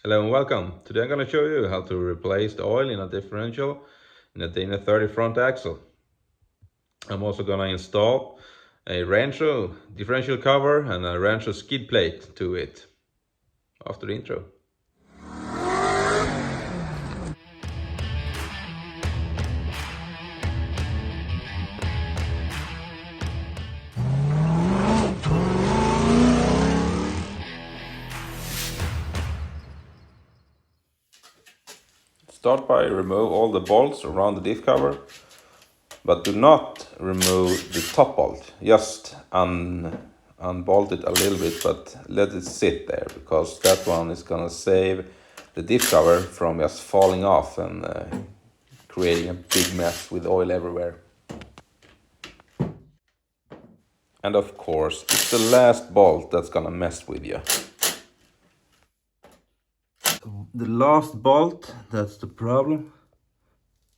Hello and welcome. Today I'm going to show you how to replace the oil in a differential in a Dana 30 front axle. I'm also going to install a Rancho differential cover and a Rancho skid plate to it after the intro. Start by remove all the bolts around the diff cover, but do not remove the top bolt. Just unbolt it a little bit, but let it sit there because that one is gonna save the diff cover from just falling off and creating a big mess with oil everywhere. And of course, it's the last bolt that's gonna mess with you. The last bolt, that's the problem.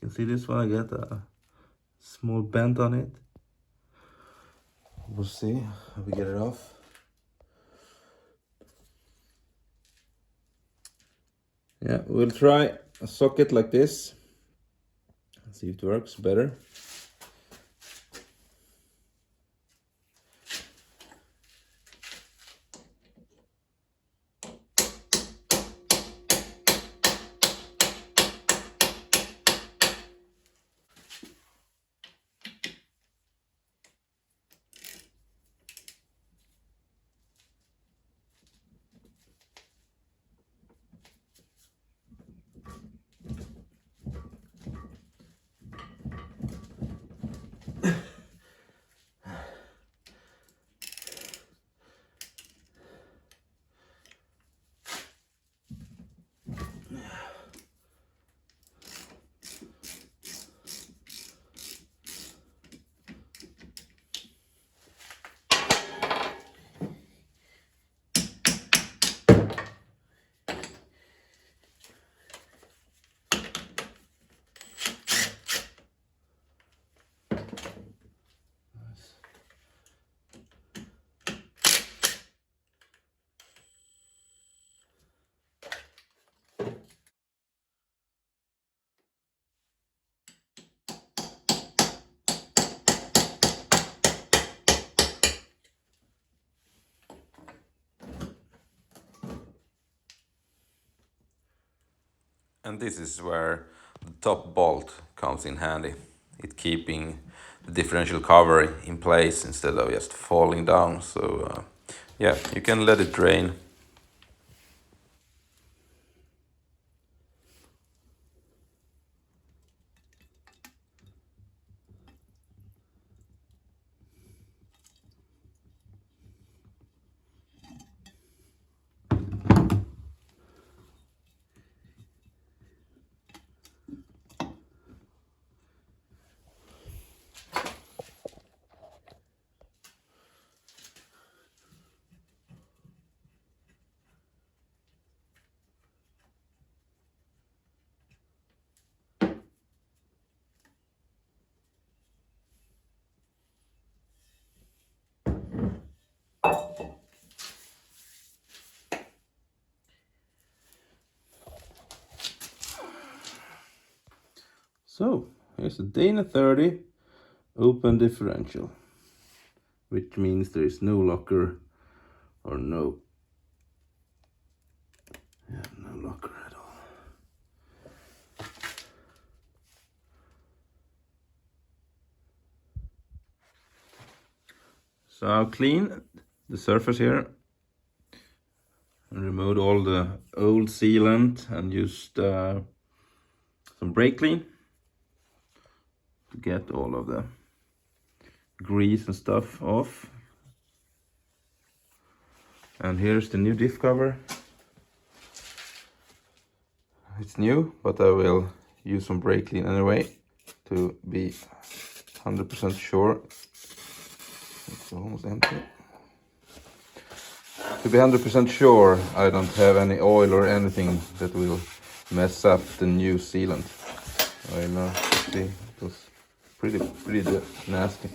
You can see this one, I got a small bend on it. We'll see how we get it off. Yeah, we'll try a socket like this. See if it works better. And this is where the top bolt comes in handy. It's keeping the differential cover in place instead of just falling down. So yeah, you can let it drain. So here's a Dana 30 open differential, which means there is no locker or no locker at all. So I'll clean the surface here and remove all the old sealant and used some brake clean to get all of the grease and stuff off. And here's the new diff cover. It's new, but I will use some brake clean anyway to be 100% sure. It's almost empty. To be 100% sure I don't have any oil or anything that will mess up the new sealant. I know, see, it was pretty nasty.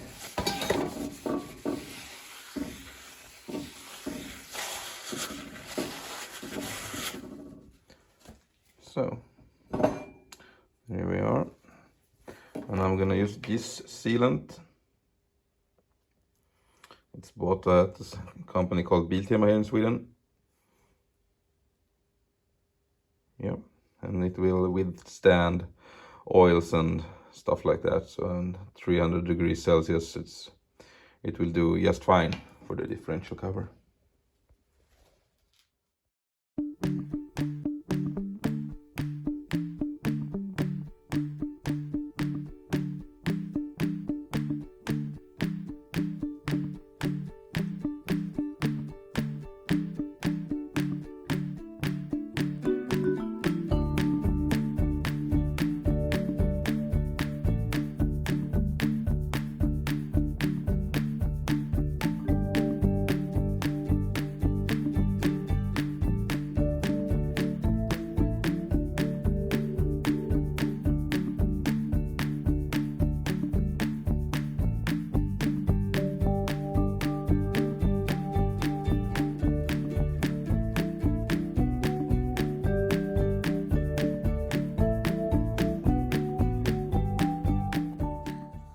so here we are, and I'm gonna use this sealant. It's bought at a company called Biltema here in Sweden. Yeah, and it will withstand oils and stuff like that. So, and 300 degrees Celsius, it will do just fine for the differential cover.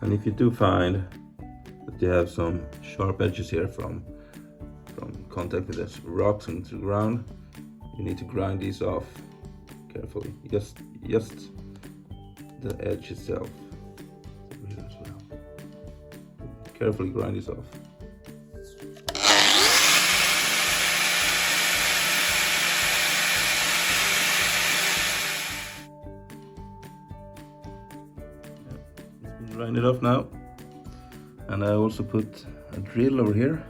And if you do find that you have some sharp edges here from contact with the rocks into the ground, you need to grind these off carefully. Just the edge itself. Carefully grind these off. Grind it off now, and I also put a drill over here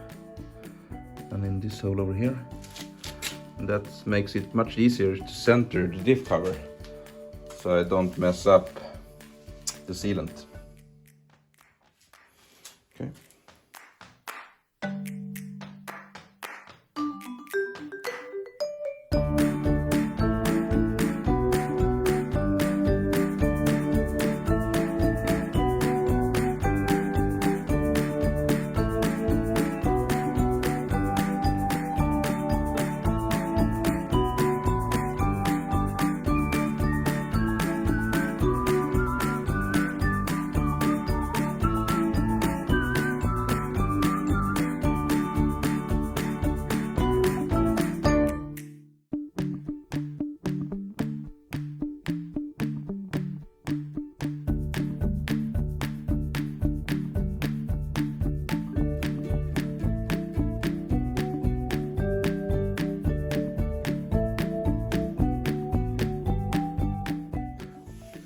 and in this hole over here, and that makes it much easier to center the diff cover so I don't mess up the sealant. Okay.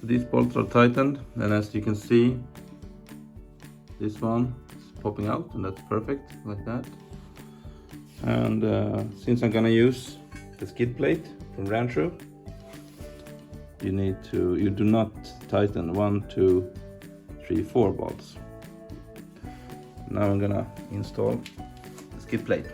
These bolts are tightened, and as you can see, this one is popping out, and that's perfect, like that. And since I'm gonna use the skid plate from Rancho, you do not tighten 1, 2, 3, 4 bolts. Now I'm gonna install the skid plate.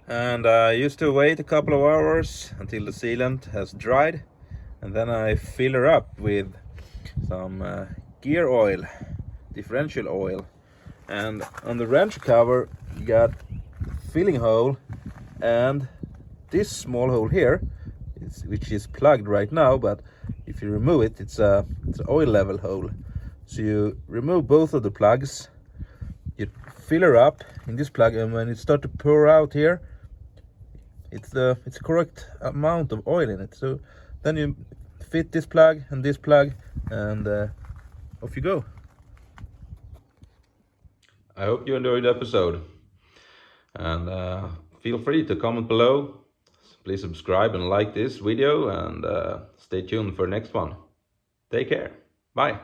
And I used to wait a couple of hours until the sealant has dried, and then I fill her up with some gear oil, differential oil. And on the Rancho cover you got filling hole and this small hole here, which is plugged right now, but if you remove it, it's an oil level hole. So you remove both of the plugs, you fill her up in this plug, and when it starts to pour out here, it's the correct amount of oil in it. So then you fit this plug, and off you go. I hope you enjoyed the episode, and feel free to comment below. Please subscribe and like this video, and stay tuned for the next one. Take care. Bye.